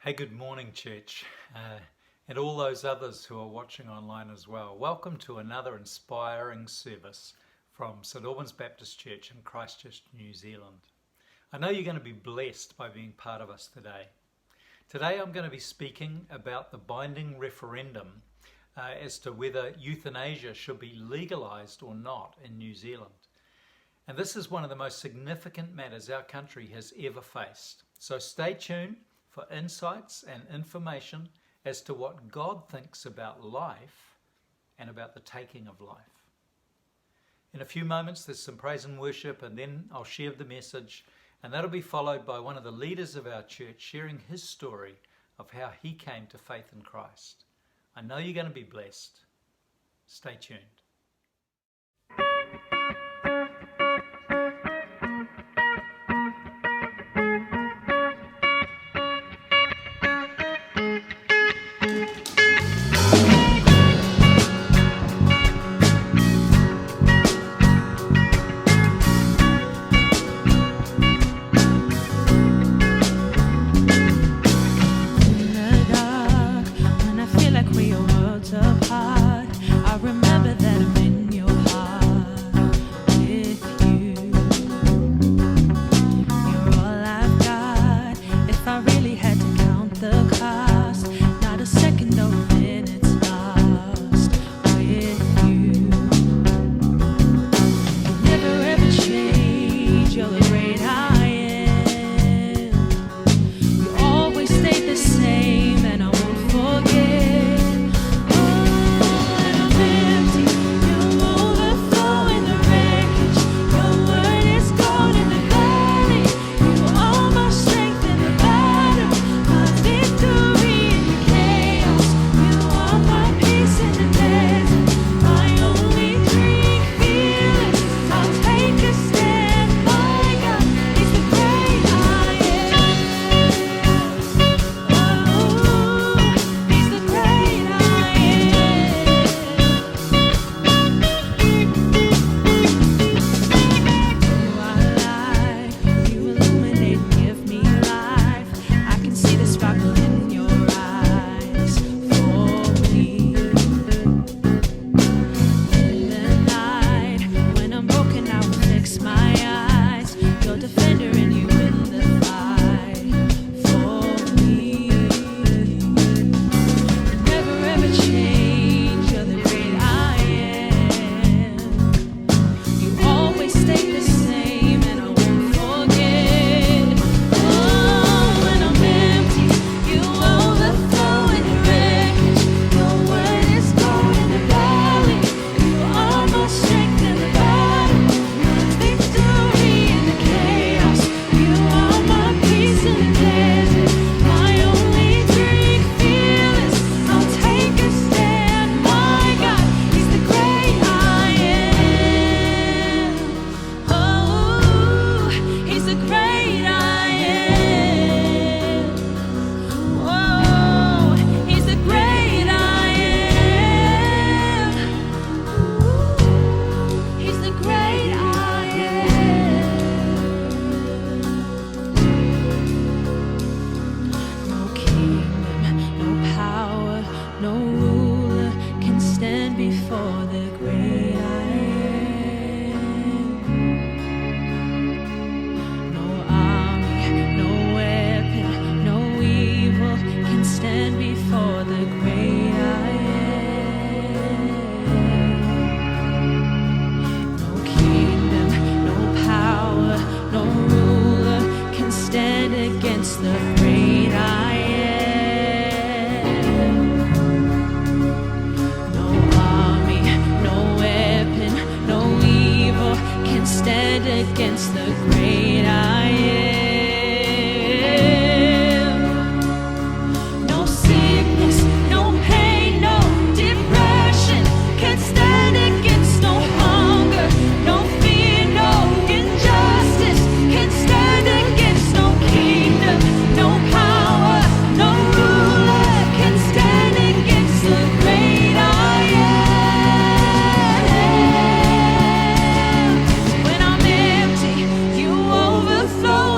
Hey, good morning, church, and all those others who are watching online as well. Welcome to another inspiring service from St Albans Baptist Church in Christchurch, New Zealand. I know you're going to be blessed by being part of us today. Today I'm going to be speaking about the binding referendum as to whether euthanasia should be legalised or not in New Zealand. And this is one of the most significant matters our country has ever faced. So stay tuned for insights and information as to what God thinks about life and about the taking of life. In a few moments there's some praise and worship, and then I'll share the message, and that'll be followed by one of the leaders of our church sharing his story of how he came to faith in Christ. I know you're going to be blessed. Stay tuned. Against the great I am. No sickness, no pain, no depression can stand against no hunger, no fear, no injustice can stand against no kingdom, no power, no ruler can stand against the great I am. When I'm empty, you overflow.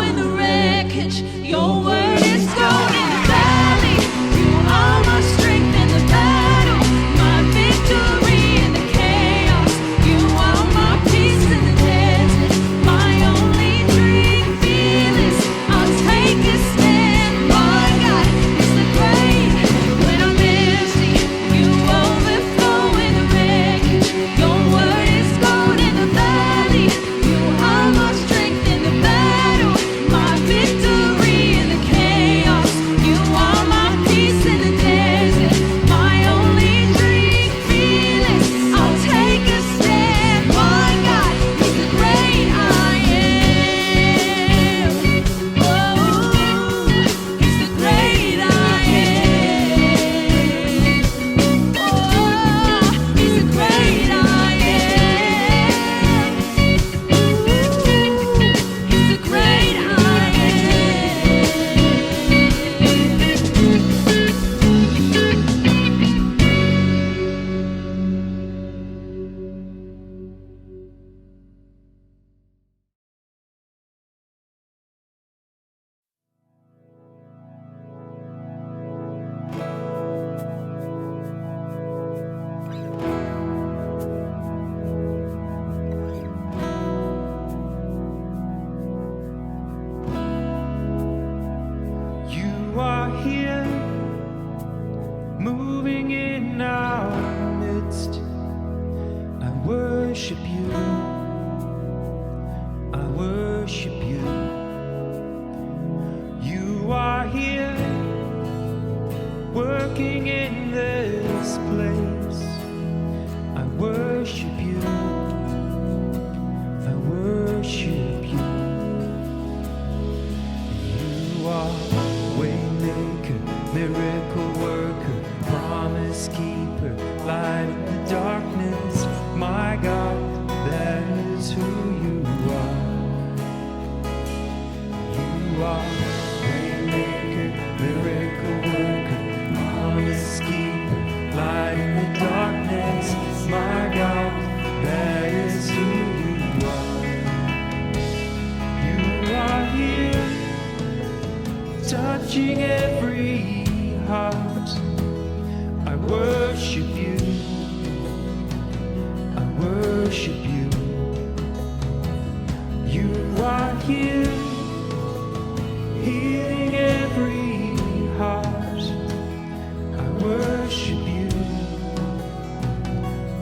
worship you. You are here, working in this place. I worship you. I worship you. You are waymaker, miracle worker, promise keeper, light in the darkness. My God, that is who you are. You are waymaker, miracle worker, promise keeper, light in the darkness. My God, that is who you are. You are here, touching every heart. I worship you. I worship you. You are here, healing every heart. I worship you.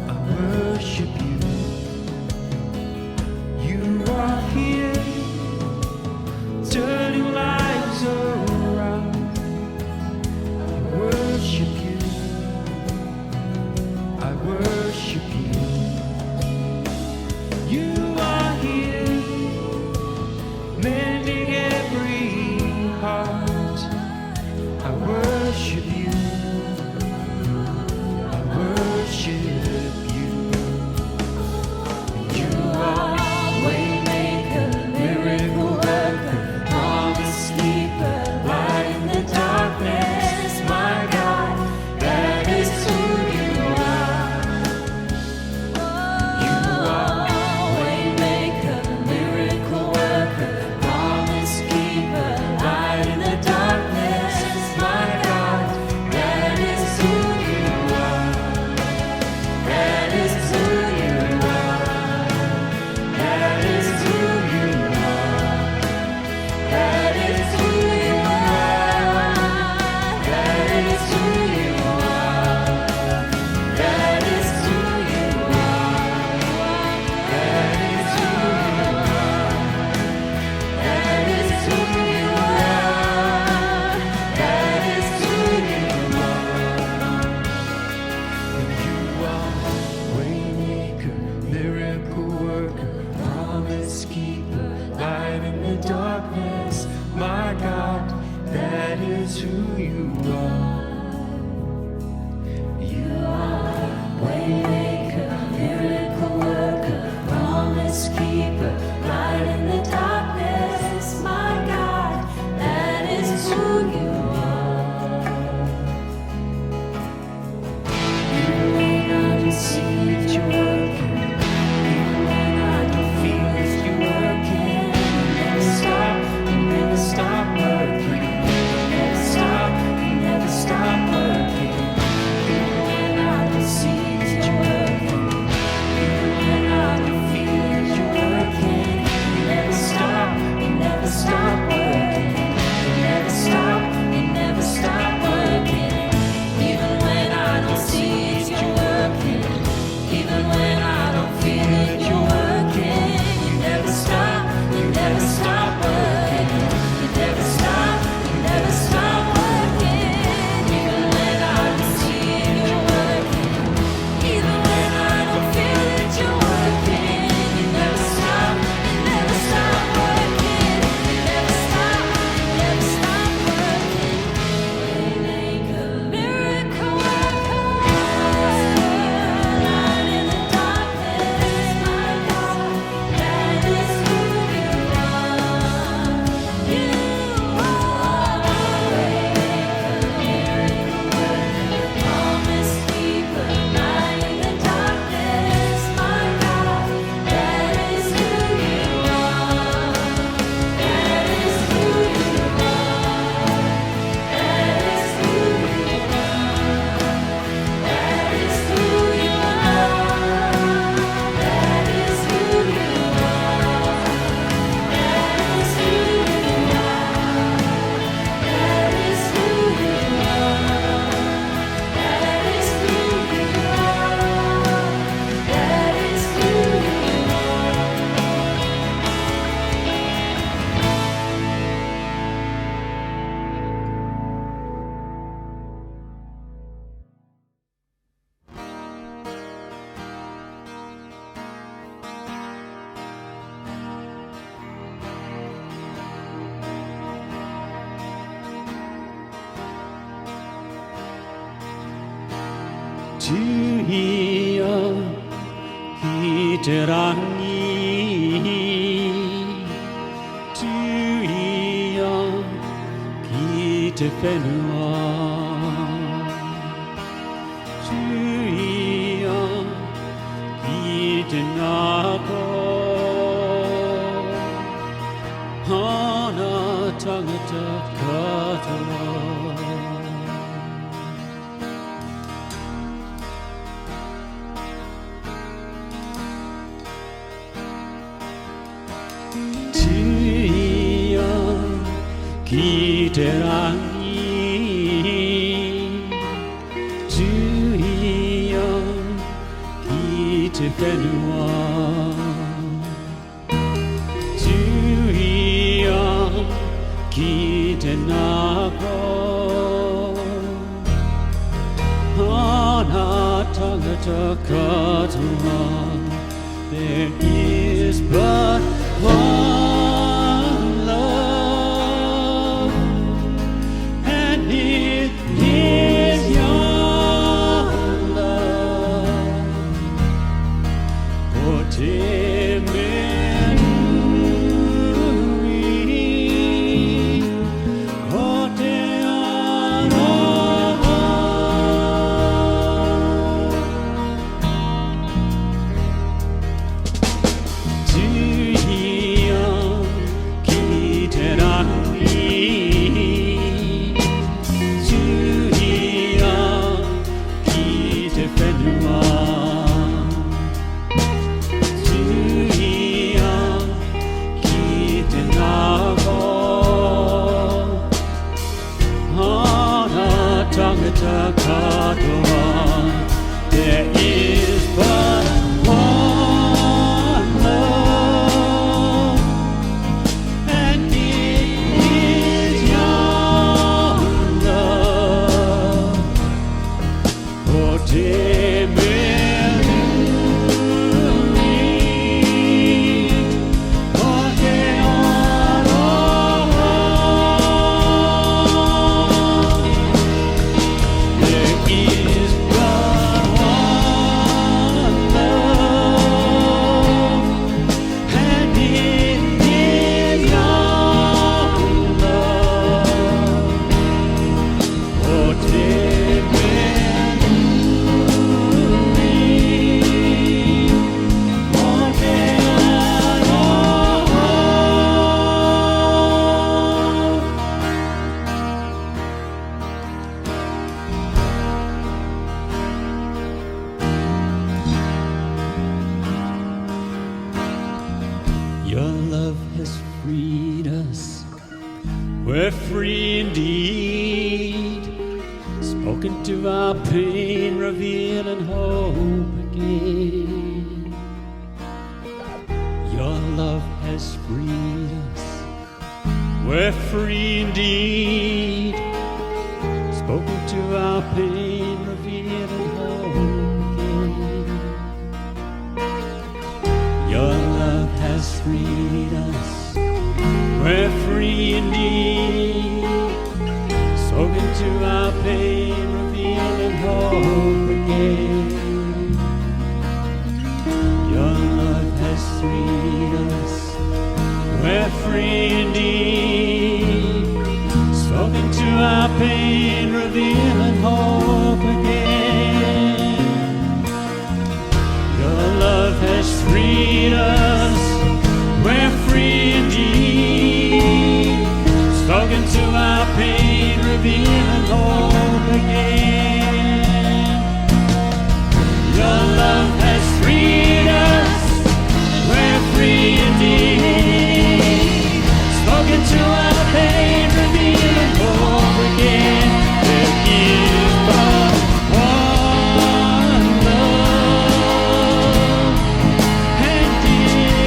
I worship you. You are here, turning lives around. I worship you. I worship you. You are here, mending every heart. I worship you. I worship you. You are waymaker, miracle worker, promise keeper, light in the darkness. My God, that is who you are. You are waymaker, miracle worker, promise keeper, light in the darkness. My God, that is who you are. That is who you are. That is who you are. That is who you are. That is who you are. That is who you are. That is who you are. That is who you are. That is who you are. And you are waymaker, miracle worker, promise keeper, light in the darkness. My God, that is who you are. You are waymaker, miracle worker, promise keeper, light in the darkness. My God, that is who you are. You may not see that you're working. You may not feel that you're working. You never stop working. You never stop 주여 기대라니 주여 기대페누아 주여 기대나고 하나 땅에다 가더라 주여 기대라니 주여 기대페누아 주여 기대나고 하나 땅에다 가더라 There is but one love, and it is your love. For There is but one love, and it is your love. For Your love has freed us. We're free indeed. Spoken to our pain, revealing hope again. Your love has freed us. We're free indeed. Spoken to our pain, revealing hope again. Your love has freed us. We're free indeed. Spoken to our pain, revealing hope again. Your love has freed us. We're free indeed. Spoken to our pain, revealing hope again. Your love has freed us. We're free indeed. Spoken to our pain, revealing hope again. Your love has freed us. We're free indeed. Spoken to our pain, revealing hope again. There is but one love, and it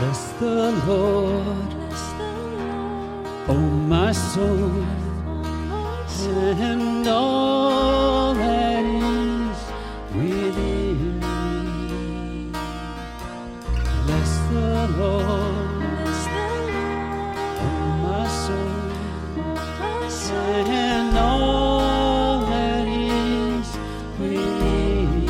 Bless the Lord, Bless the Lord, oh my soul, my soul, and all that is within me. Bless the Lord, bless the oh my soul, Lord, my soul, and all that is within me.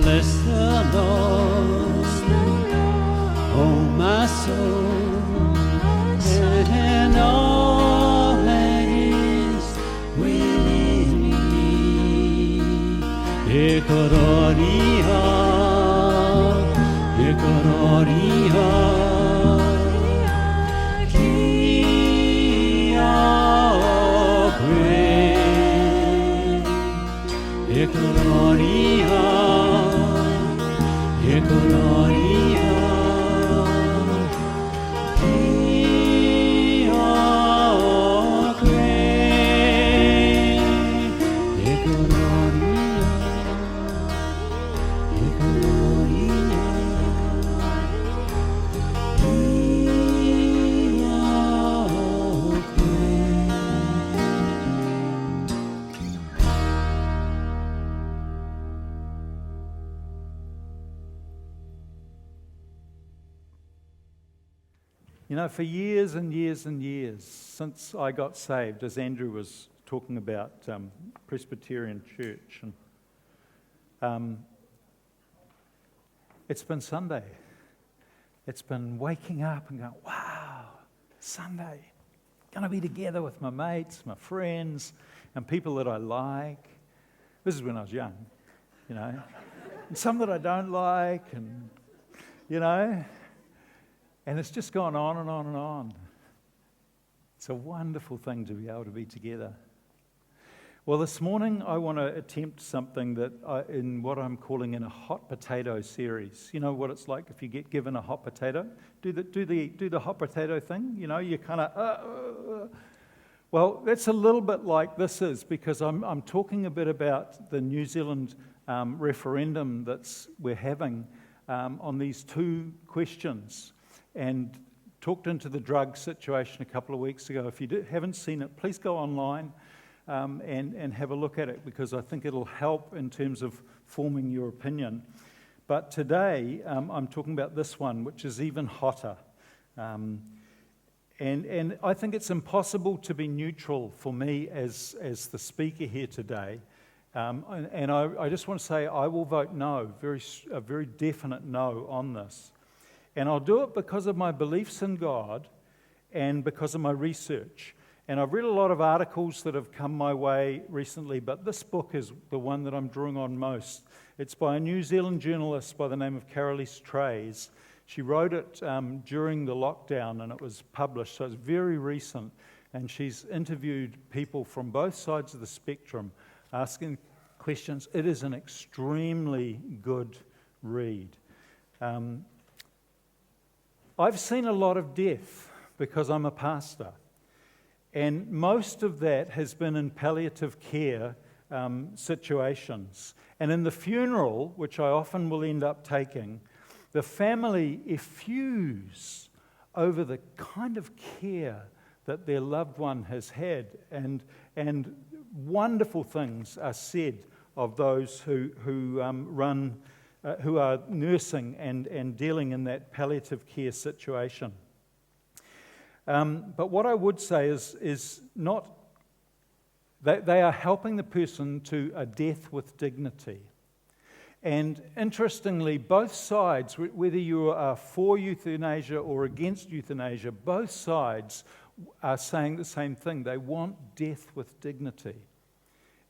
Bless the Lord, bless the Lord, oh my soul, my soul, and all that is within me. Ekororia, ekororia, kia koe. Ekororia, ekororia, kia koe. Ekororia, ekororia, You know, for years and years and years, since I got saved, as Andrew was talking about Presbyterian Church, and it's been Sunday. It's been waking up and going, wow, Sunday. Going to be together with my mates, my friends, and people that I like. This is when I was young, you know. And some that I don't like, and, you know. And it's just gone on and on and on. It's a wonderful thing to be able to be together. Well, this morning I want to attempt something that in what I'm calling in a hot potato series. You know what it's like if you get given a hot potato? Do the hot potato thing. You know, you kind of. Well, that's a little bit like this is, because I'm talking a bit about the New Zealand referendum we're having on these two questions. And talked into the drug situation a couple of weeks ago. If you haven't seen it, please go online and have a look at it, because I think it'll help in terms of forming your opinion. But today, I'm talking about this one, which is even hotter. And I think it's impossible to be neutral for me as the speaker here today. And I just want to say I will vote no, a very definite no on this. And I'll do it because of my beliefs in God and because of my research. And I've read a lot of articles that have come my way recently, but this book is the one that I'm drawing on most. It's by a New Zealand journalist by the name of Carolise Trays. She wrote it during the lockdown and it was published, so it's very recent. And she's interviewed people from both sides of the spectrum, asking questions. It is an extremely good read. I've seen a lot of death because I'm a pastor, and most of that has been in palliative care situations. And in the funeral, which I often will end up taking, the family effuse over the kind of care that their loved one has had, and wonderful things are said of those who are nursing and dealing in that palliative care situation. But what I would say is not that they are helping the person to a death with dignity. And interestingly, both sides, whether you are for euthanasia or against euthanasia, both sides are saying the same thing. They want death with dignity.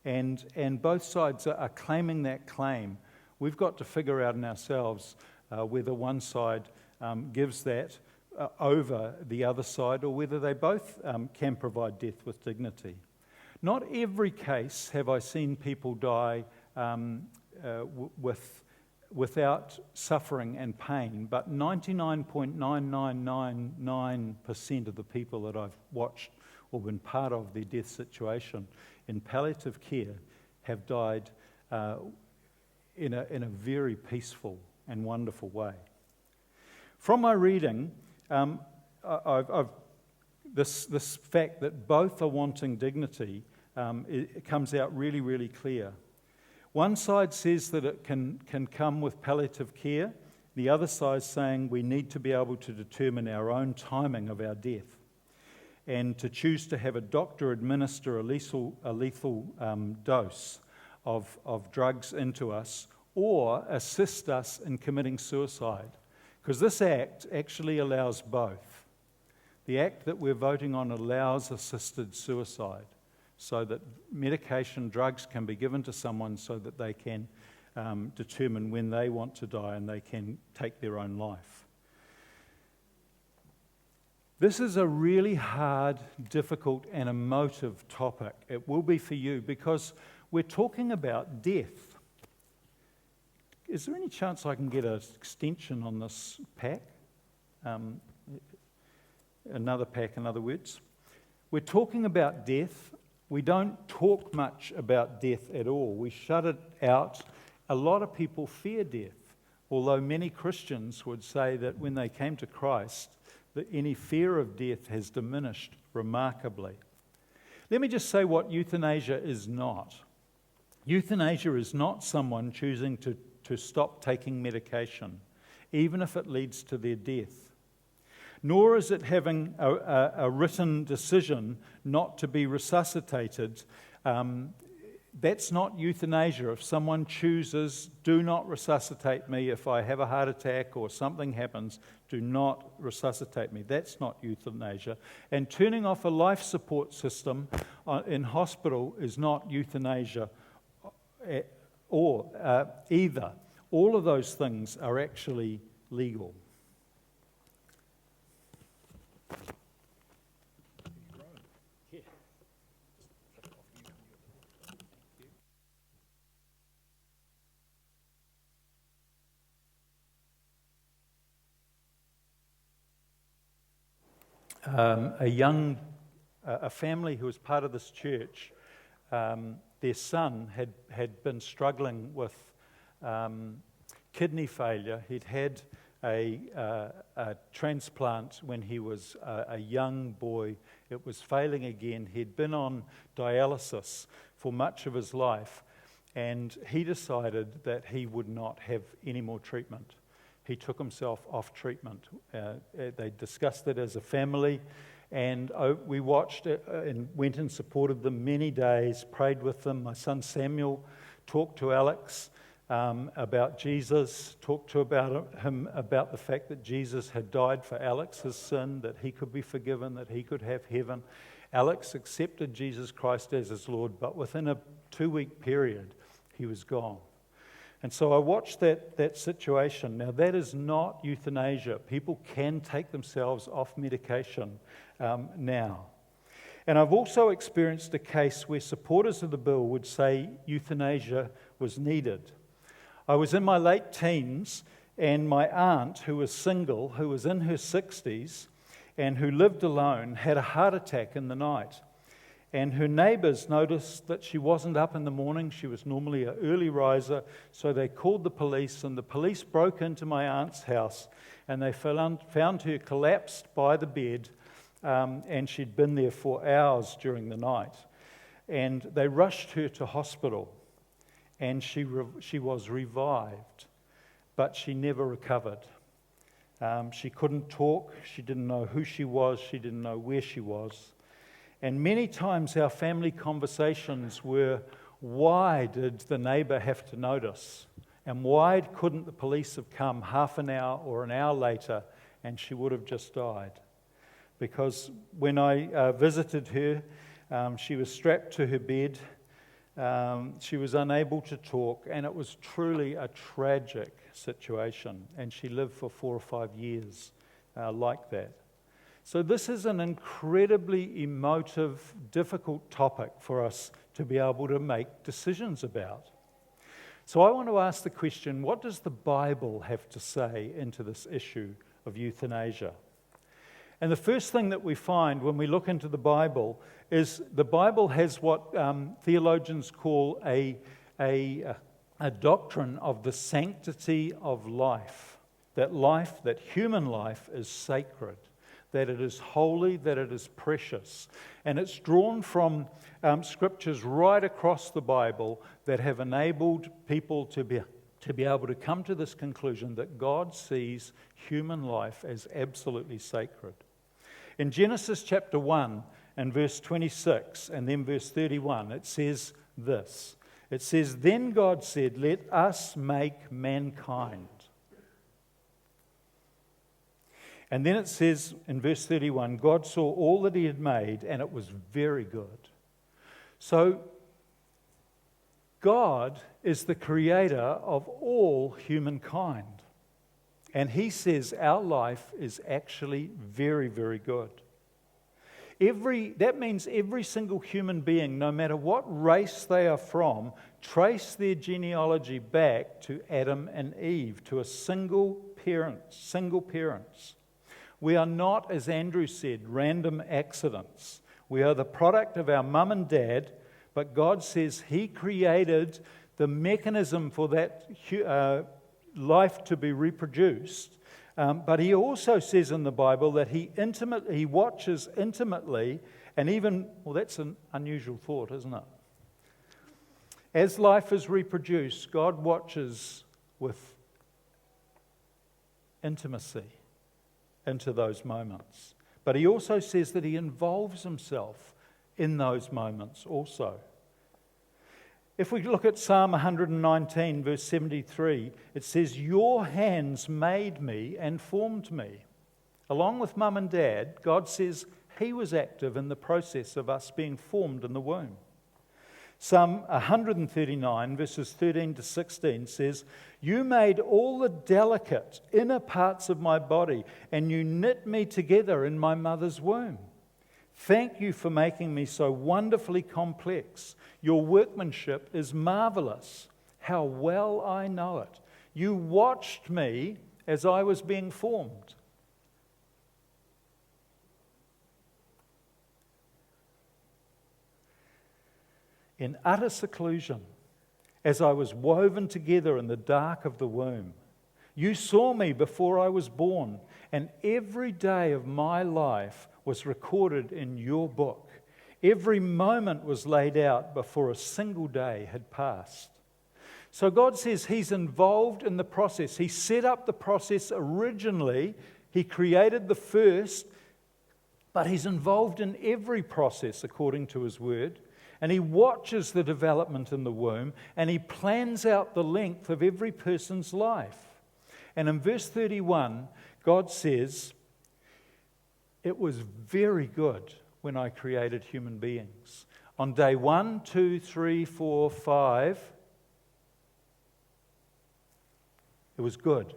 And both sides are claiming that claim. We've got to figure out in ourselves whether one side gives that over the other side, or whether they both can provide death with dignity. Not every case have I seen people die without suffering and pain, but 99.9999% of the people that I've watched or been part of their death situation in palliative care have died in a very peaceful and wonderful way. From my reading, this fact that both are wanting dignity, it comes out really, really clear. One side says that it can come with palliative care. The other side saying we need to be able to determine our own timing of our death and to choose to have a doctor administer a lethal dose of drugs into us or assist us in committing suicide. Because this act actually allows both. The act that we're voting on allows assisted suicide so that medication, drugs can be given to someone so that they can determine when they want to die and they can take their own life. This is a really hard, difficult and emotive topic. It will be for you because we're talking about death. Is there any chance I can get an extension on this pack? Another pack, in other words. We're talking about death. We don't talk much about death at all. We shut it out. A lot of people fear death, although many Christians would say that when they came to Christ, that any fear of death has diminished remarkably. Let me just say what euthanasia is not. Euthanasia is not someone choosing to stop taking medication, even if it leads to their death. Nor is it having a written decision not to be resuscitated. That's not euthanasia. If someone chooses, do not resuscitate me if I have a heart attack or something happens, do not resuscitate me. That's not euthanasia. And turning off a life support system in hospital is not euthanasia or either. All of those things are actually legal. A family who was part of this church, their son had been struggling with kidney failure. He'd had a transplant when he was a young boy. It was failing again. He'd been on dialysis for much of his life, and he decided that he would not have any more treatment. He took himself off treatment. They discussed it as a family, and we watched it and went and supported them many days, prayed with them. My son Samuel talked to Alex about Jesus, talked to him about the fact that Jesus had died for Alex's sin, that he could be forgiven, that he could have heaven. Alex accepted Jesus Christ as his Lord, but within a 2-week period, he was gone. And so I watched that situation. Now, that is not euthanasia. People can take themselves off medication now. And I've also experienced a case where supporters of the bill would say euthanasia was needed. I was in my late teens, and my aunt, who was single, who was in her 60s, and who lived alone, had a heart attack in the night. And her neighbours noticed that she wasn't up in the morning. She was normally an early riser, so they called the police, and the police broke into my aunt's house, and they found her collapsed by the bed, and she'd been there for hours during the night. And they rushed her to hospital, and she was revived, but she never recovered. She couldn't talk. She didn't know who she was. She didn't know where she was. And many times our family conversations were, why did the neighbour have to notice? And why couldn't the police have come half an hour or an hour later and she would have just died? Because when I visited her, she was strapped to her bed. She was unable to talk, and it was truly a tragic situation. And she lived for 4 or 5 years like that. So this is an incredibly emotive, difficult topic for us to be able to make decisions about. So I want to ask the question, what does the Bible have to say into this issue of euthanasia? And the first thing that we find when we look into the Bible is the Bible has what theologians call a a doctrine of the sanctity of life, that human life is sacred, that it is holy, that it is precious. And it's drawn from scriptures right across the Bible that have enabled people to be able to come to this conclusion that God sees human life as absolutely sacred. In Genesis chapter 1 and verse 26 and then verse 31, it says this. It says, "Then God said, 'Let us make mankind.'" And then it says in verse 31, "God saw all that he had made, and it was very good." So God is the creator of all humankind. And he says our life is actually very, very good. That means every single human being, no matter what race they are from, trace their genealogy back to Adam and Eve, to a single parents. We are not, as Andrew said, random accidents. We are the product of our mum and dad, but God says he created the mechanism for that life to be reproduced. But he also says in the Bible that he watches intimately, and even, well, that's an unusual thought, isn't it? As life is reproduced, God watches with intimacy into those moments. But he also says that he involves himself in those moments also. If we look at Psalm 119, verse 73, it says, "Your hands made me and formed me." Along with mum and dad, God says he was active in the process of us being formed in the womb. Psalm 139, verses 13 to 16 says, "You made all the delicate inner parts of my body, and you knit me together in my mother's womb. Thank you for making me so wonderfully complex. Your workmanship is marvelous. How well I know it. You watched me as I was being formed." In utter seclusion, as I was woven together in the dark of the womb, you saw me before I was born, and every day of my life was recorded in your book. Every moment was laid out before a single day had passed. So God says he's involved in the process. He set up the process originally. He created the first, but he's involved in every process according to his word. And he watches the development in the womb, and he plans out the length of every person's life. And in verse 31, God says, "It was very good when I created human beings." On day 1, 2, 3, 4, 5, it was good.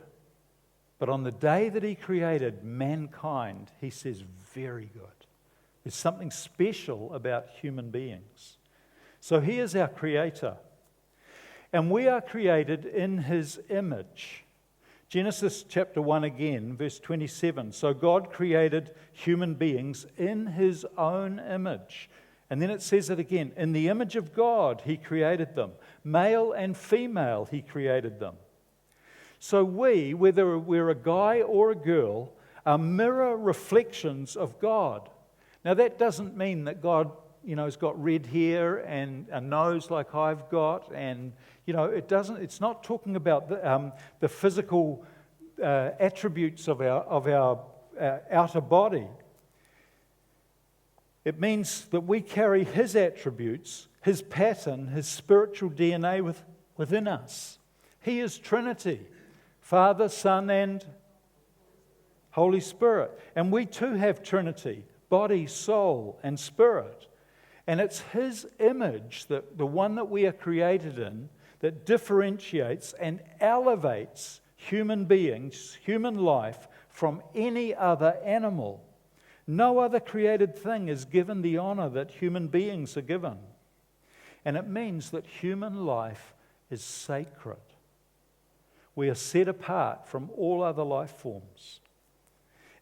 But on the day that he created mankind, he says, very good. There's something special about human beings. So he is our creator. And we are created in his image. Genesis chapter 1 again, verse 27. "So God created human beings in his own image." And then it says it again. "In the image of God he created them. Male and female he created them." So we, whether we're a guy or a girl, are mirror reflections of God. Now that doesn't mean that God, has got red hair and a nose like I've got, and it's not talking about the physical attributes of our outer body. It means that we carry his attributes, his pattern, his spiritual DNA within us. He is Trinity, Father, Son, and Holy Spirit. And we too have Trinity, body, soul, and spirit. And it's his image, the one that we are created in, that differentiates and elevates human beings, human life, from any other animal. No other created thing is given the honor that human beings are given. And it means that human life is sacred. We are set apart from all other life forms.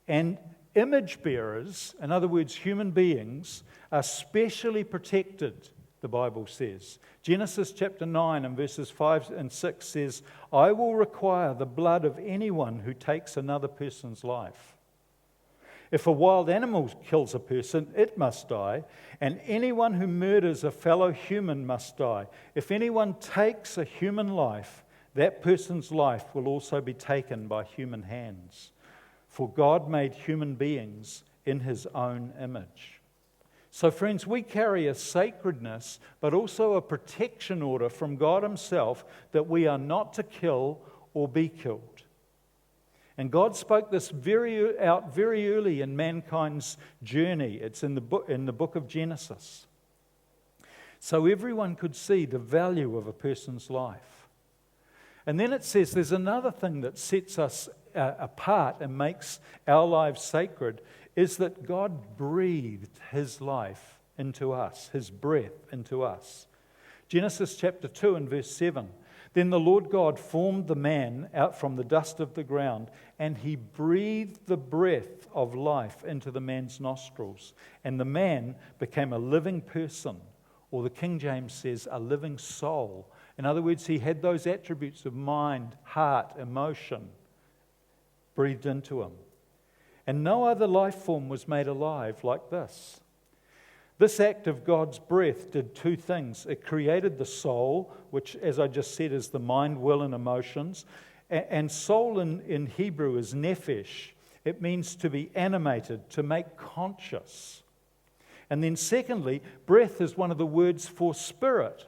And image bearers, in other words, human beings, are specially protected the Bible says. Genesis chapter 9 and verses 5 and 6 says, I will require the blood of anyone who takes another person's life. If a wild animal kills a person, it must die, and anyone who murders a fellow human must die. If anyone takes a human life, that person's life will also be taken by human hands. For God made human beings in his own image. So friends, we carry a sacredness, but also a protection order from God himself that we are not to kill or be killed. And God spoke this out very early in mankind's journey. It's in the book of Genesis. So everyone could see the value of a person's life. And then it says there's another thing that sets us apart and makes our lives sacred, is that God breathed his life into us, his breath into us. Genesis chapter 2 and verse 7. Then the Lord God formed the man out from the dust of the ground, and he breathed the breath of life into the man's nostrils, and the man became a living person, or the King James says a living soul. In other words, he had those attributes of mind, heart, emotion breathed into him. And no other life form was made alive like this. This act of God's breath did two things. It created the soul, which, as I just said, is the mind, will, and emotions. And soul in Hebrew is nephesh. It means to be animated, to make conscious. And then secondly, breath is one of the words for spirit.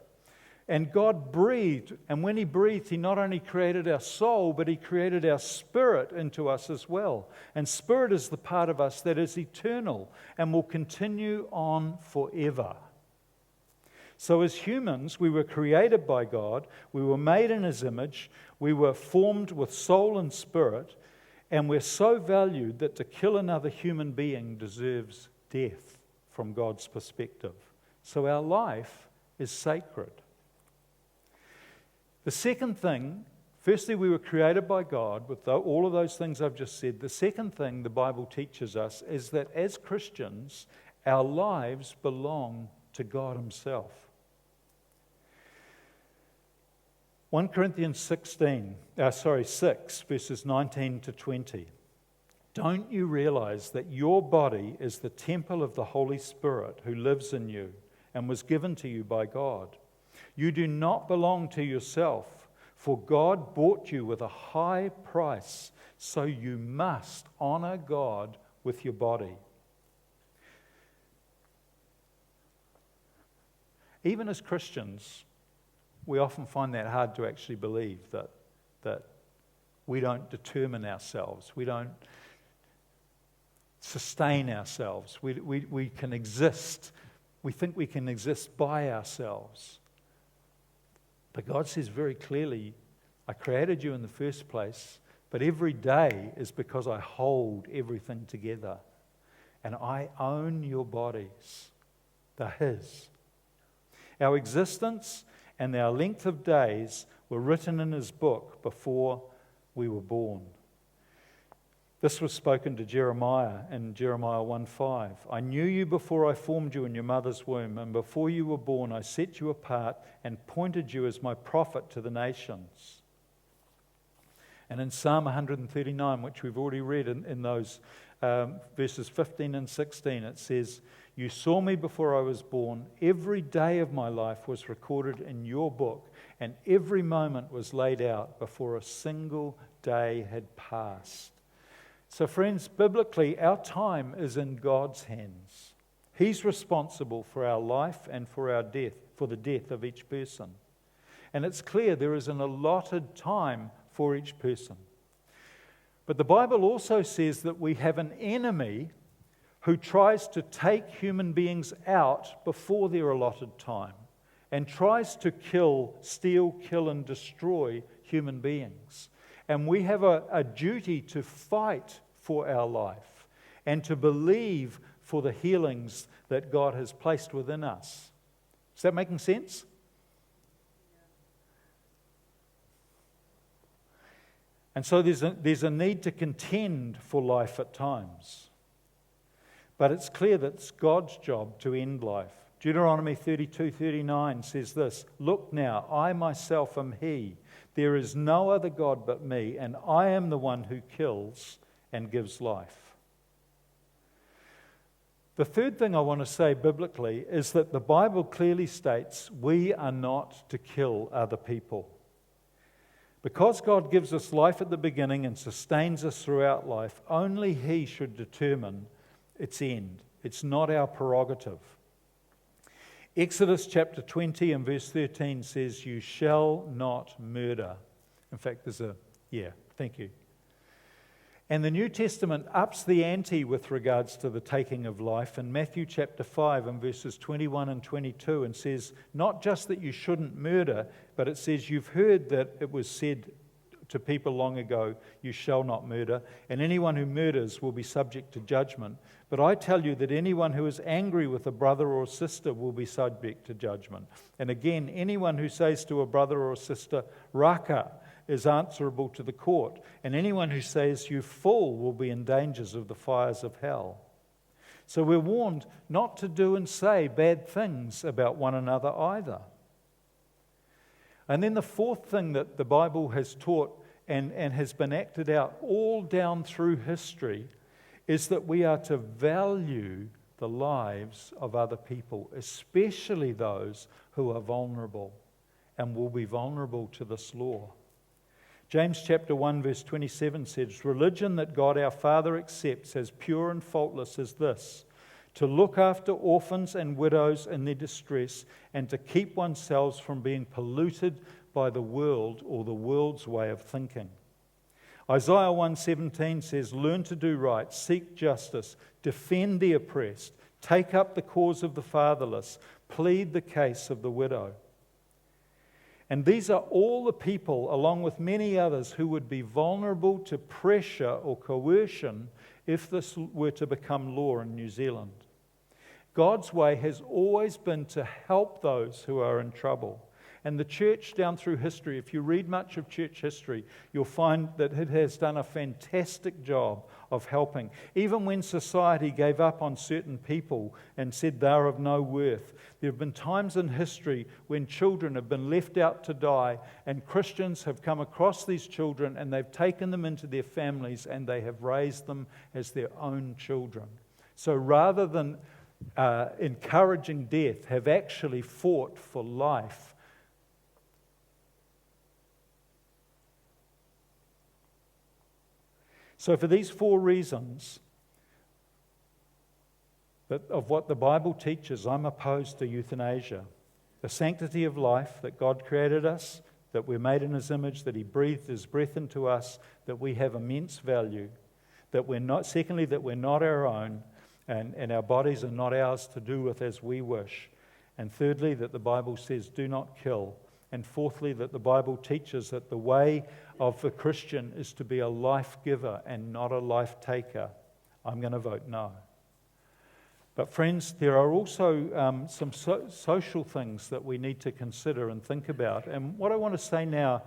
And God breathed, and when he breathed, he not only created our soul, but he created our spirit into us as well. And spirit is the part of us that is eternal and will continue on forever. So as humans, we were created by God, we were made in his image, we were formed with soul and spirit, and we're so valued that to kill another human being deserves death from God's perspective. So our life is sacred. The second thing, firstly, we were created by God with all of those things I've just said. The second thing the Bible teaches us is that as Christians, our lives belong to God himself. 1 Corinthians 6, verses 19 to 20. Don't you realize that your body is the temple of the Holy Spirit who lives in you and was given to you by God? You do not belong to yourself, for God bought you with a high price, so you must honor God with your body. Even as Christians, we often find that hard to actually believe, that we don't determine ourselves, we don't sustain ourselves, we can exist. We think we can exist by ourselves. But God says very clearly, I created you in the first place, but every day is because I hold everything together. And I own your bodies. They're his. Our existence and our length of days were written in his book before we were born. This was spoken to Jeremiah in Jeremiah 1:5. I knew you before I formed you in your mother's womb, and before you were born I set you apart and pointed you as my prophet to the nations. And in Psalm 139, which we've already read in those verses 15 and 16, it says, you saw me before I was born. Every day of my life was recorded in your book, and every moment was laid out before a single day had passed. So friends, biblically, our time is in God's hands. He's responsible for our life and for our death, for the death of each person. And it's clear there is an allotted time for each person. But the Bible also says that we have an enemy who tries to take human beings out before their allotted time and tries to kill, steal, kill, and destroy human beings. And we have a duty to fight for our life and to believe for the healings that God has placed within us. Is that making sense? And so there's a need to contend for life at times. But it's clear that it's God's job to end life, Deuteronomy 32:39 says this, "Look now, I myself am He. There is no other God but me, and I am the one who kills and gives life." The third thing I want to say biblically is that the Bible clearly states we are not to kill other people. Because God gives us life at the beginning and sustains us throughout life, only He should determine its end. It's not our prerogative. Exodus chapter 20 and verse 13 says, "You shall not murder." In fact, thank you. And the New Testament ups the ante with regards to the taking of life in Matthew chapter 5 and verses 21 and 22 and says, not just that you shouldn't murder, but it says, "You've heard that it was said to people long ago, 'You shall not murder,' and anyone who murders will be subject to judgment. But I tell you that anyone who is angry with a brother or sister will be subject to judgment. And again, anyone who says to a brother or sister, 'Raka,' is answerable to the court. And anyone who says, 'You fool,' will be in dangers of the fires of hell." So we're warned not to do and say bad things about one another either. And then the fourth thing that the Bible has taught and has been acted out all down through history is that we are to value the lives of other people, especially those who are vulnerable and will be vulnerable to this law. James chapter 1 verse 27 says, "Religion that God our Father accepts as pure and faultless is this, to look after orphans and widows in their distress and to keep oneself from being polluted by the world or the world's way of thinking." Isaiah 1:17 says, "Learn to do right, seek justice, defend the oppressed, take up the cause of the fatherless, plead the case of the widow." And these are all the people, along with many others, who would be vulnerable to pressure or coercion if this were to become law in New Zealand. God's way has always been to help those who are in trouble. And the church down through history, if you read much of church history, you'll find that it has done a fantastic job of helping. Even when society gave up on certain people and said they're of no worth, there have been times in history when children have been left out to die, and Christians have come across these children and they've taken them into their families and they have raised them as their own children. So rather than encouraging death, have actually fought for life. So for these four reasons of what the Bible teaches, I'm opposed to euthanasia. The sanctity of life, that God created us, that we're made in His image, that He breathed His breath into us, that we have immense value, that we're not, secondly, that we're not our own, and our bodies are not ours to do with as we wish. And thirdly, that the Bible says, do not kill. And fourthly, that the Bible teaches that the way of the Christian is to be a life giver and not a life taker. I'm going to vote no. But friends, there are also some social things that we need to consider and think about. And what I want to say now,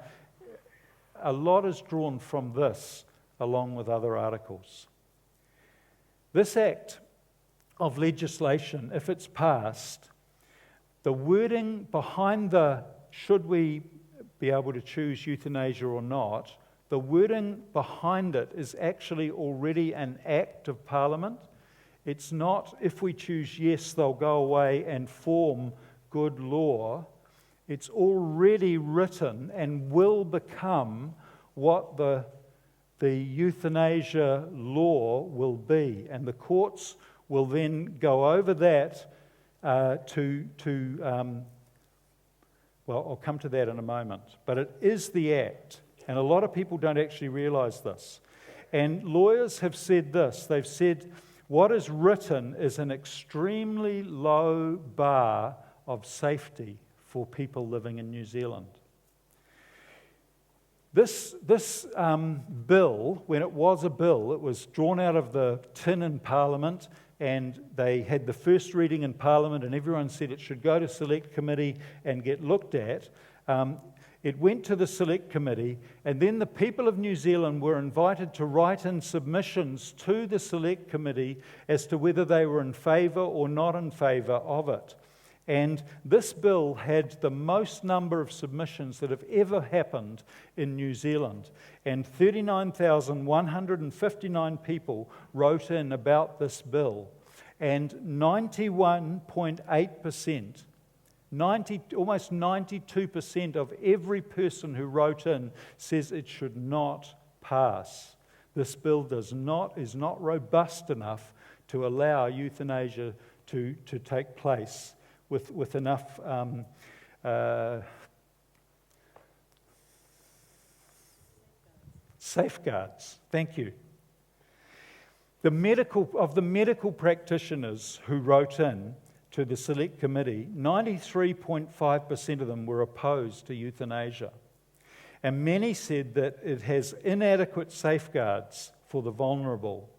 a lot is drawn from this along with other articles. This act of legislation, if it's passed, the wording behind the should we be able to choose euthanasia or not, the wording behind it is actually already an act of Parliament. It's not, if we choose yes, they'll go away and form good law. It's already written and will become what the euthanasia law will be. And the courts will then go over that well, I'll come to that in a moment. But it is the act. And a lot of people don't actually realise this. And lawyers have said this. They've said what is written is an extremely low bar of safety for people living in New Zealand. This bill, when it was a bill, it was drawn out of the tin in Parliament, and they had the first reading in Parliament, and everyone said it should go to Select Committee and get looked at. It went to the Select Committee, and then the people of New Zealand were invited to write in submissions to the Select Committee as to whether they were in favour or not in favour of it. And this bill had the most number of submissions that have ever happened in New Zealand. And 39,159 people wrote in about this bill. And 91.8%, almost 92% of every person who wrote in says it should not pass. This bill is not robust enough to allow euthanasia to take place with enough safeguards. Thank you. The medical practitioners who wrote in to the Select Committee, 93.5% of them were opposed to euthanasia. And many said that it has inadequate safeguards for the vulnerable.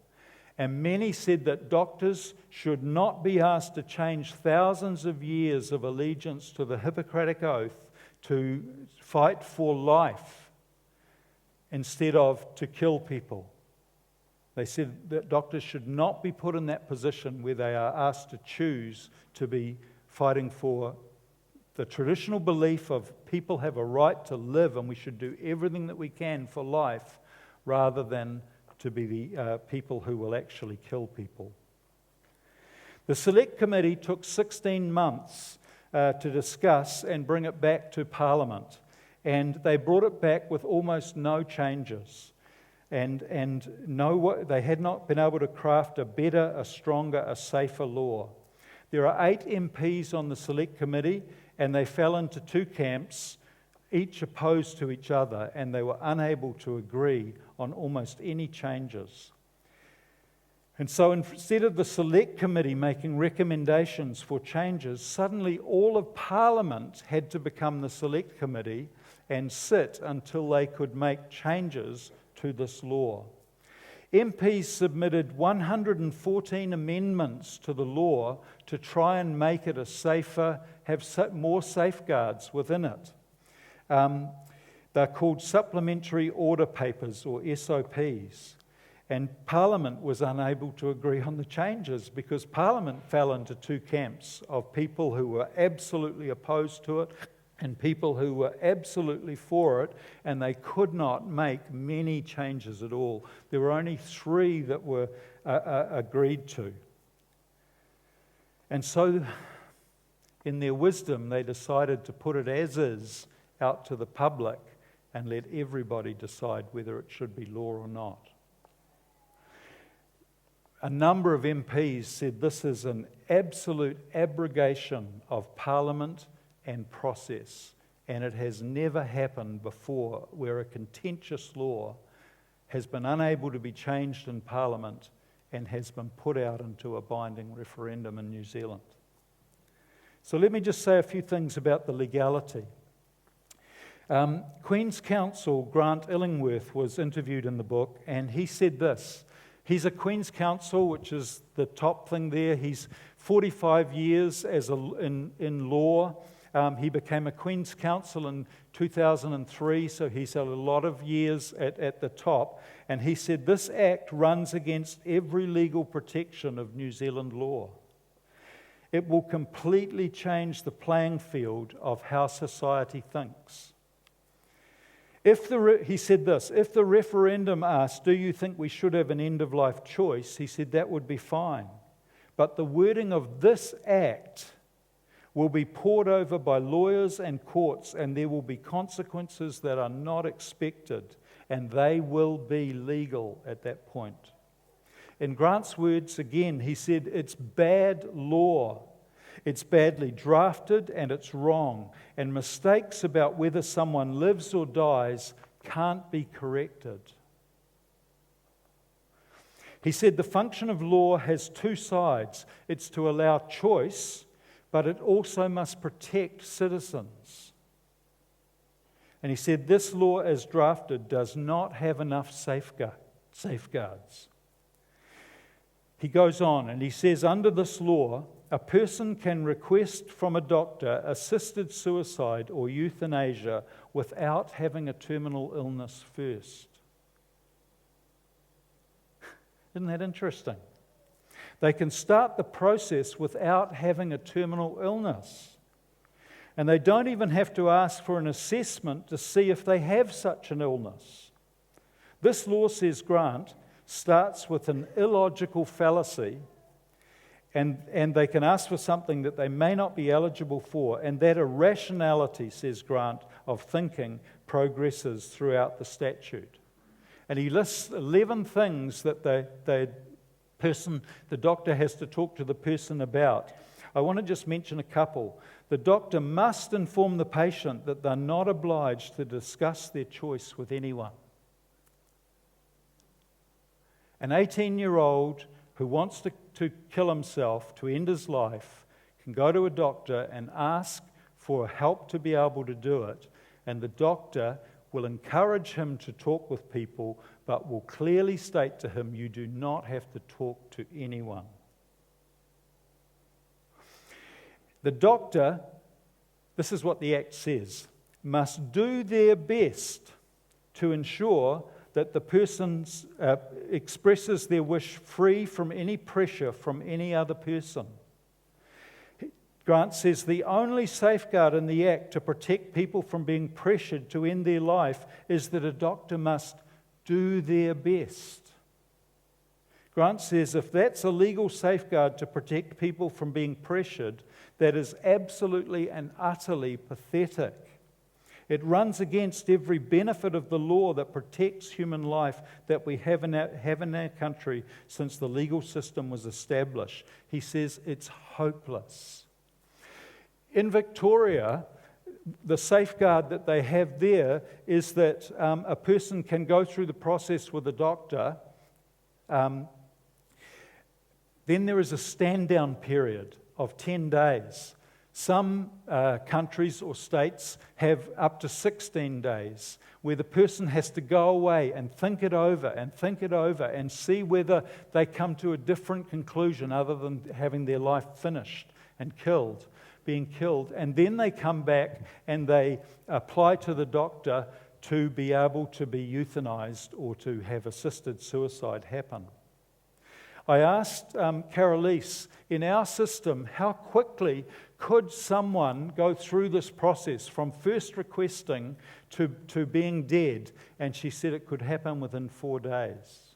And many said that doctors should not be asked to change thousands of years of allegiance to the Hippocratic Oath to fight for life instead of to kill people. They said that doctors should not be put in that position where they are asked to choose to be fighting for the traditional belief of people have a right to live and we should do everything that we can for life rather than to be the people who will actually kill people. The Select Committee took 16 months to discuss and bring it back to Parliament, and they brought it back with almost no changes. And they had not been able to craft a better, a stronger, a safer law. There are 8 MPs on the Select Committee, and they fell into 2 camps, each opposed to each other, and they were unable to agree on almost any changes. And so instead of the Select Committee making recommendations for changes, suddenly all of Parliament had to become the Select Committee and sit until they could make changes to this law. MPs submitted 114 amendments to the law to try and make it a safer, have more safeguards within it. They're called supplementary order papers or SOPs. And Parliament was unable to agree on the changes because Parliament fell into 2 camps of people who were absolutely opposed to it and people who were absolutely for it, and they could not make many changes at all. There were only 3 that were agreed to. And so, in their wisdom, they decided to put it as is out to the public and let everybody decide whether it should be law or not. A number of MPs said this is an absolute abrogation of Parliament and process, and it has never happened before where a contentious law has been unable to be changed in Parliament and has been put out into a binding referendum in New Zealand. So let me just say a few things about the legality. Queen's Counsel Grant Illingworth was interviewed in the book, and he said this. He's a Queen's Counsel, which is the top thing there. He's 45 years in law. He became a Queen's Counsel in 2003, so he's had a lot of years at the top. And he said this act runs against every legal protection of New Zealand law. It will completely change the playing field of how society thinks. He said this, if the referendum asked, do you think we should have an end-of-life choice? He said that would be fine. But the wording of this act will be pored over by lawyers and courts, and there will be consequences that are not expected, and they will be legal at that point. In Grant's words again, he said, it's bad law. It's badly drafted and it's wrong, and mistakes about whether someone lives or dies can't be corrected. He said the function of law has 2 sides. It's to allow choice, but it also must protect citizens. And he said this law as drafted does not have enough safeguards. He goes on and he says under this law, a person can request from a doctor assisted suicide or euthanasia without having a terminal illness first. Isn't that interesting? They can start the process without having a terminal illness. And they don't even have to ask for an assessment to see if they have such an illness. This law, says Grant, starts with an illogical fallacy, and they can ask for something that they may not be eligible for, and that irrationality, says Grant, of thinking progresses throughout the statute. And he lists 11 things that the doctor has to talk to the person about. I want to just mention a couple. The doctor must inform the patient that they're not obliged to discuss their choice with anyone. An 18-year-old who wants to kill himself, to end his life, can go to a doctor and ask for help to be able to do it, and the doctor will encourage him to talk with people, but will clearly state to him, you do not have to talk to anyone. The doctor, this is what the Act says, must do their best to ensure that the person expresses their wish free from any pressure from any other person. Grant says the only safeguard in the Act to protect people from being pressured to end their life is that a doctor must do their best. Grant says if that's a legal safeguard to protect people from being pressured, that is absolutely and utterly pathetic. It runs against every benefit of the law that protects human life that we have in our country since the legal system was established. He says it's hopeless. In Victoria, the safeguard that they have there is that a person can go through the process with a doctor. Then there is a stand-down period of 10 days. Some countries or states have up to 16 days where the person has to go away and think it over and see whether they come to a different conclusion other than having their life finished and being killed. And then they come back and they apply to the doctor to be able to be euthanized or to have assisted suicide happen. I asked Carolise, in our system, how quickly could someone go through this process from first requesting to being dead? And she said it could happen within 4 days.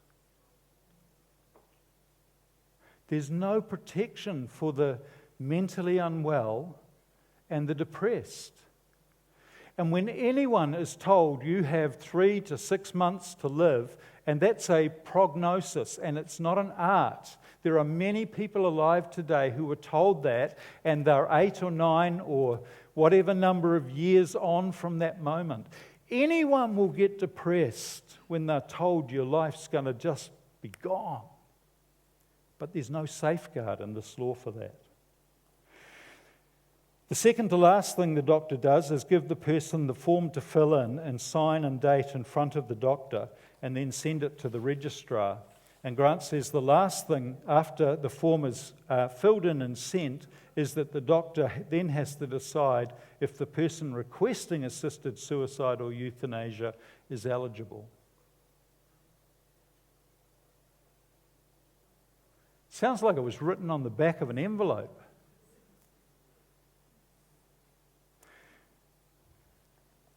There's no protection for the mentally unwell and the depressed. And when anyone is told you have 3 to 6 months to live, and that's a prognosis, and it's not an art. There are many people alive today who were told that, and they're 8 or 9 or whatever number of years on from that moment. Anyone will get depressed when they're told your life's going to just be gone. But there's no safeguard in this law for that. The second to last thing the doctor does is give the person the form to fill in and sign and date in front of the doctor, and then send it to the registrar. And Grant says the last thing after the form is filled in and sent is that the doctor then has to decide if the person requesting assisted suicide or euthanasia is eligible. Sounds like it was written on the back of an envelope.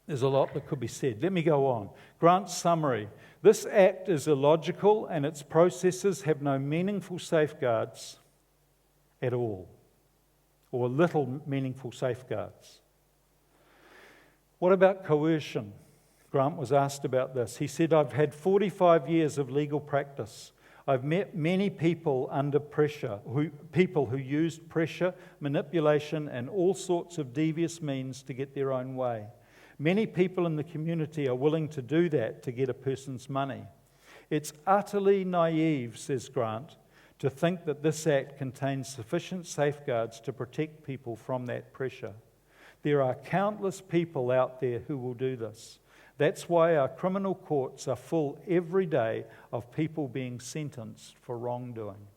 There's a lot that could be said. Let me go on. Grant's summary. This act is illogical and its processes have no meaningful safeguards at all, or little meaningful safeguards. What about coercion? Grant was asked about this. He said, I've had 45 years of legal practice. I've met many people under pressure, people who used pressure, manipulation, and all sorts of devious means to get their own way. Many people in the community are willing to do that to get a person's money. It's utterly naive, says Grant, to think that this act contains sufficient safeguards to protect people from that pressure. There are countless people out there who will do this. That's why our criminal courts are full every day of people being sentenced for wrongdoing.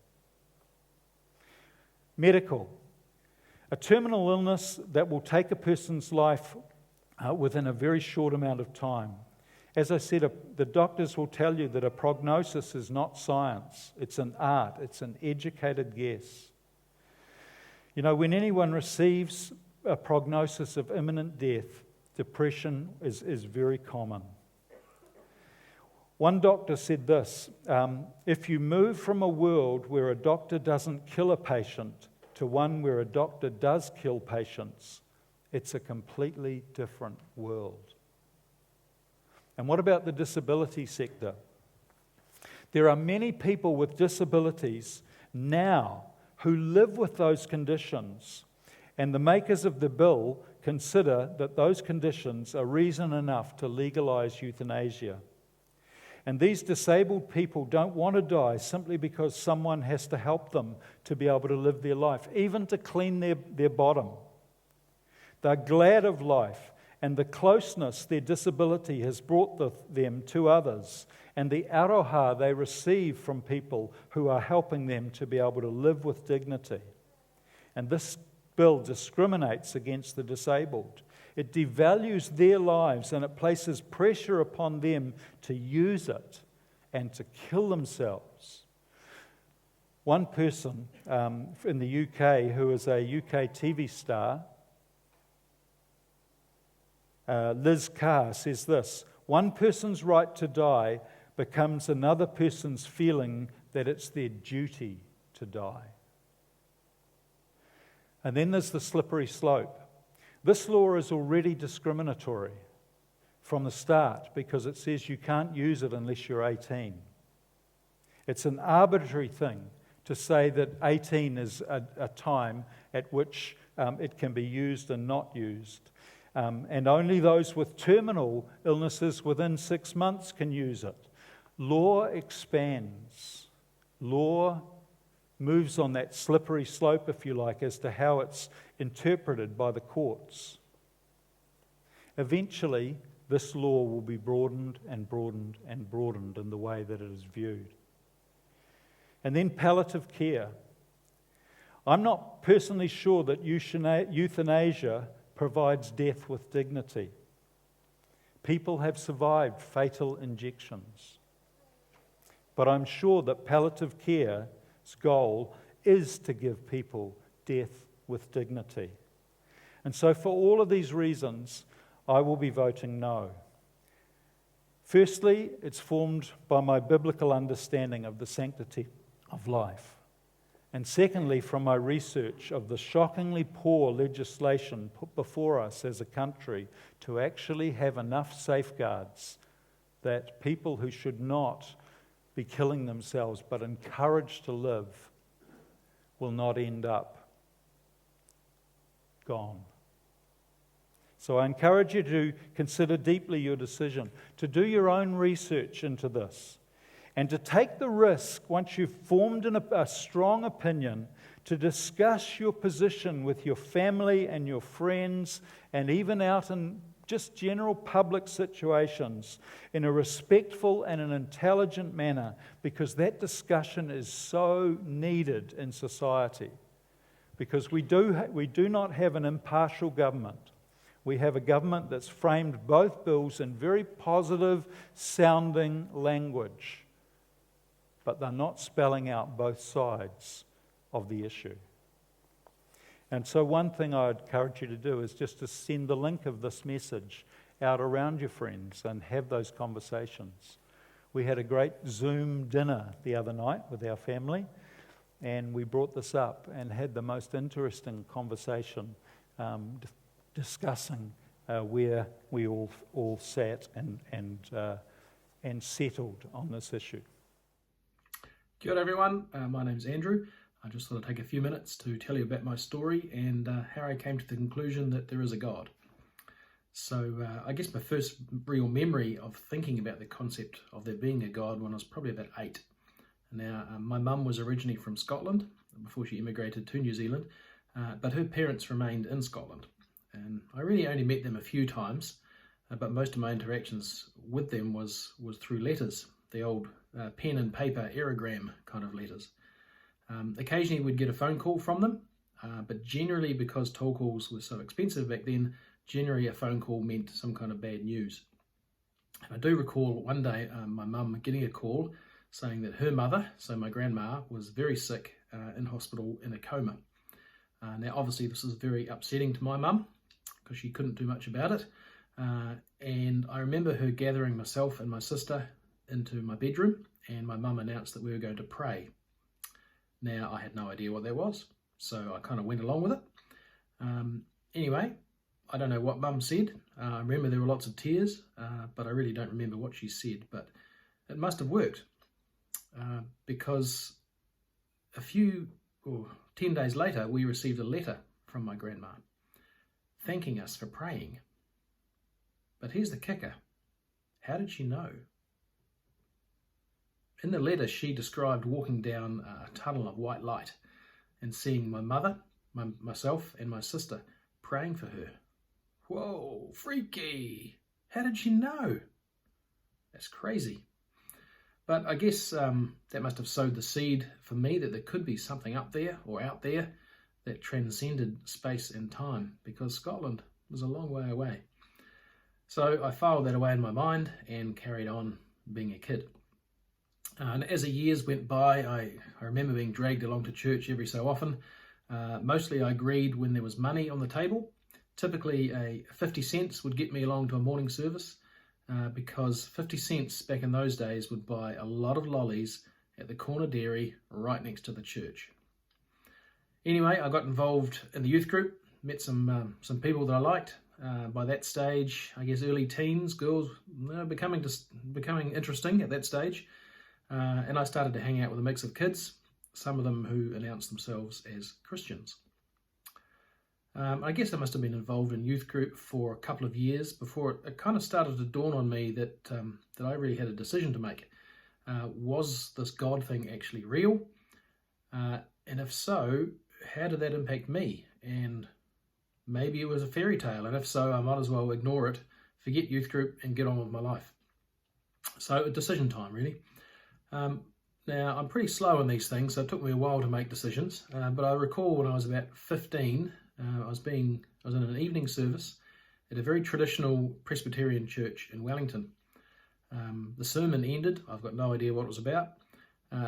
Medical. A terminal illness that will take a person's life within a very short amount of time. As I said, the doctors will tell you that a prognosis is not science. It's an art. It's an educated guess. You know, when anyone receives a prognosis of imminent death, depression is very common. One doctor said this, if you move from a world where a doctor doesn't kill a patient to one where a doctor does kill patients, it's a completely different world. And what about the disability sector? There are many people with disabilities now who live with those conditions, and the makers of the bill consider that those conditions are reason enough to legalize euthanasia. And these disabled people don't want to die simply because someone has to help them to be able to live their life, even to clean their bottom. They're glad of life and the closeness their disability has brought them to others, and the aroha they receive from people who are helping them to be able to live with dignity. And this bill discriminates against the disabled. It devalues their lives, and it places pressure upon them to use it and to kill themselves. One person in the UK who is a UK TV star, Liz Carr, says this: one person's right to die becomes another person's feeling that it's their duty to die. And then there's the slippery slope. This law is already discriminatory from the start because it says you can't use it unless you're 18. It's an arbitrary thing to say that 18 is a time at which it can be used and not used. And only those with terminal illnesses within 6 months can use it. Law expands. Law moves on that slippery slope, if you like, as to how it's interpreted by the courts. Eventually, this law will be broadened and broadened and broadened in the way that it is viewed. And then palliative care. I'm not personally sure that euthanasia provides death with dignity. People have survived fatal injections. But I'm sure that palliative care's goal is to give people death with dignity. And so for all of these reasons, I will be voting no. Firstly, it's formed by my biblical understanding of the sanctity of life. And secondly, from my research of the shockingly poor legislation put before us as a country to actually have enough safeguards that people who should not be killing themselves but encouraged to live will not end up gone. So I encourage you to consider deeply your decision, to do your own research into this, and to take the risk, once you've formed a strong opinion, to discuss your position with your family and your friends, and even out in just general public situations, in a respectful and an intelligent manner, because that discussion is so needed in society. Because we do not have an impartial government. We have a government that's framed both bills in very positive sounding language, but they're not spelling out both sides of the issue. And so one thing I'd encourage you to do is just to send the link of this message out around your friends and have those conversations. We had a great Zoom dinner the other night with our family, and we brought this up and had the most interesting conversation discussing where we all sat and settled on this issue. Kia ora everyone, my name's Andrew. I just thought I'd take a few minutes to tell you about my story and how I came to the conclusion that there is a God. So I guess my first real memory of thinking about the concept of there being a God when I was probably about 8. Now, my mum was originally from Scotland before she immigrated to New Zealand, but her parents remained in Scotland. And I really only met them a few times, but most of my interactions with them was through letters, the old pen and paper aerogram kind of letters. Occasionally we'd get a phone call from them, but generally, because toll calls were so expensive back then, generally a phone call meant some kind of bad news. And I do recall one day my mum getting a call saying that her mother, so my grandma, was very sick in hospital in a coma. Now, obviously, this was very upsetting to my mum because she couldn't do much about it. And I remember her gathering myself and my sister into my bedroom, and my mum announced that we were going to pray. Now, I had no idea what that was, so I kind of went along with it. Anyway, I don't know what mum said. I remember there were lots of tears, but I really don't remember what she said. But it must have worked because 10 days later, we received a letter from my grandma thanking us for praying. But here's the kicker. How did she know? In the letter, she described walking down a tunnel of white light and seeing my mother, myself, and my sister praying for her. Whoa, freaky! How did she know? That's crazy. But I guess that must have sowed the seed for me that there could be something up there or out there that transcended space and time, because Scotland was a long way away. So I filed that away in my mind and carried on being a kid. And as the years went by, I remember being dragged along to church every so often. Mostly I agreed when there was money on the table. Typically a 50 cents would get me along to a morning service because 50 cents back in those days would buy a lot of lollies at the corner dairy right next to the church. Anyway, I got involved in the youth group, met some people that I liked. By that stage, I guess early teens, girls becoming interesting at that stage. And I started to hang out with a mix of kids, some of them who announced themselves as Christians. I guess I must have been involved in youth group for a couple of years before it kind of started to dawn on me that I really had a decision to make. Was this God thing actually real? And if so, how did that impact me? And maybe it was a fairy tale, and if so, I might as well ignore it, forget youth group, and get on with my life. So, decision time, really. Now, I'm pretty slow on these things, so it took me a while to make decisions. But I recall when I was about 15, I was in an evening service at a very traditional Presbyterian church in Wellington. The sermon ended. I've got no idea what it was about.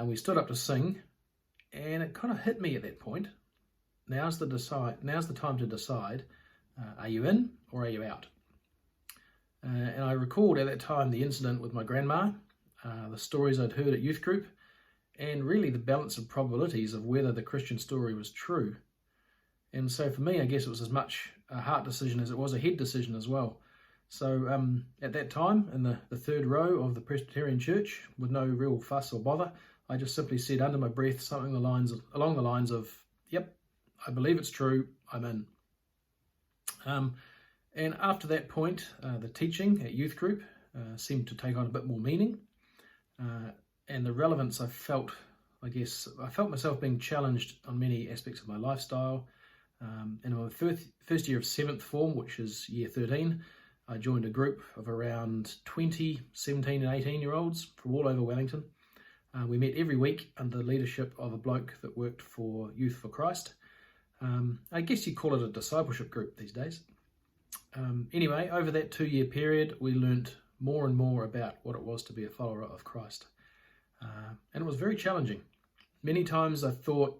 We stood up to sing, and it kind of hit me at that point. Now's the time to decide, are you in or are you out? And I recalled at that time the incident with my grandma, the stories I'd heard at youth group, and really the balance of probabilities of whether the Christian story was true. And so for me, I guess it was as much a heart decision as it was a head decision as well. So at that time, in the third row of the Presbyterian church, with no real fuss or bother, I just simply said under my breath something along the lines of, yep, I believe it's true, I'm in. And after that point, the teaching at youth group seemed to take on a bit more meaning. And the relevance I felt myself being challenged on many aspects of my lifestyle. In my first year of 7th form, which is year 13, I joined a group of around 20, 17 and 18-year-olds from all over Wellington. We met every week under the leadership of a bloke that worked for Youth for Christ. I guess you call it a discipleship group these days. Anyway, over that 2-year period, we learnt more and more about what it was to be a follower of Christ. And it was very challenging. Many times I thought,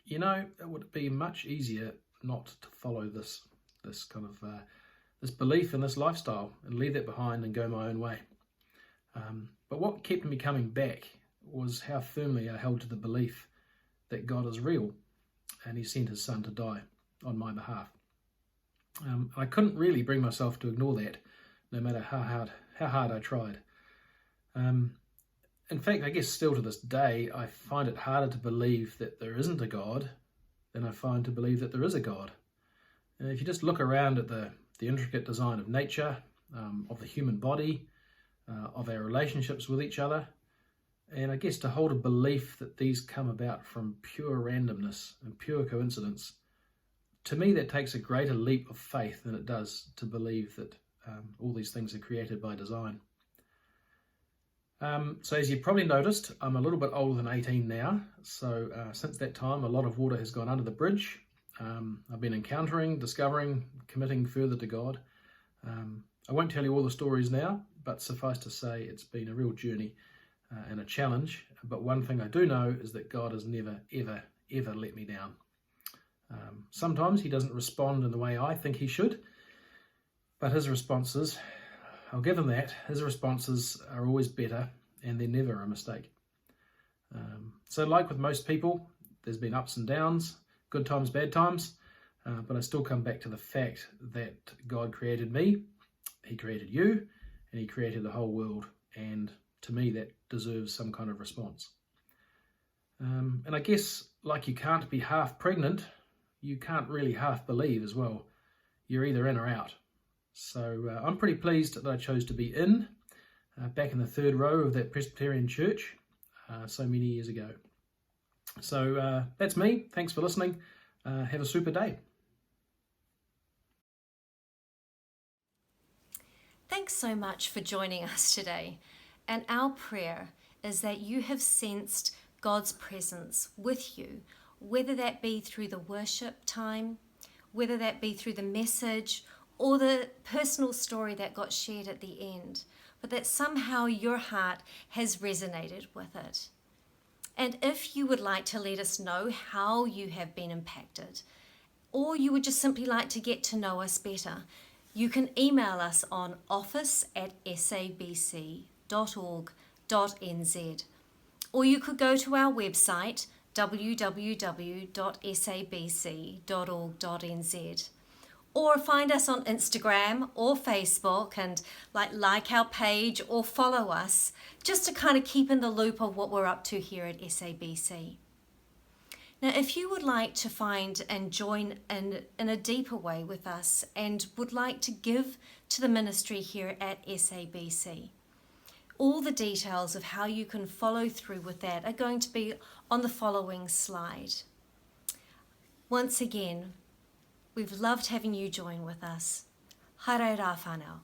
it would be much easier not to follow this kind of this belief in this lifestyle and leave that behind and go my own way. But what kept me coming back was how firmly I held to the belief that God is real and he sent his son to die on my behalf. I couldn't really bring myself to ignore that, no matter how hard I tried. In fact, I guess still to this day, I find it harder to believe that there isn't a God than I find to believe that there is a God. And if you just look around at the intricate design of nature, of the human body, of our relationships with each other, and I guess to hold a belief that these come about from pure randomness and pure coincidence, to me that takes a greater leap of faith than it does to believe that all these things are created by design. So as you probably noticed, I'm a little bit older than 18 now. So since that time, a lot of water has gone under the bridge. I've been encountering, discovering, committing further to God. I won't tell you all the stories now, but suffice to say it's been a real journey and a challenge. But one thing I do know is that God has never, ever, ever let me down. Sometimes he doesn't respond in the way I think he should, but his responses, I'll give him that, his responses are always better and they're never a mistake. So like with most people, there's been ups and downs, good times, bad times, but I still come back to the fact that God created me, he created you, and he created the whole world, and to me that deserves some kind of response. And I guess like you can't be half pregnant, you can't really half believe as well. You're either in or out. So I'm pretty pleased that I chose to be in, back in the third row of that Presbyterian church so many years ago. So that's me. Thanks for listening. Have a super day. Thanks so much for joining us today. And our prayer is that you have sensed God's presence with you, whether that be through the worship time, whether that be through the message or the personal story that got shared at the end, but that somehow your heart has resonated with it. And if you would like to let us know how you have been impacted, or you would just simply like to get to know us better, you can email us on office@sabc.org.nz, or you could go to our website www.sabc.org.nz, or find us on Instagram or Facebook and like our page or follow us, just to kind of keep in the loop of what we're up to here at SABC. Now, if you would like to find and join in a deeper way with us and would like to give to the ministry here at SABC, all the details of how you can follow through with that are going to be on the following slide. Once again, we've loved having you join with us. Haere rā whānau.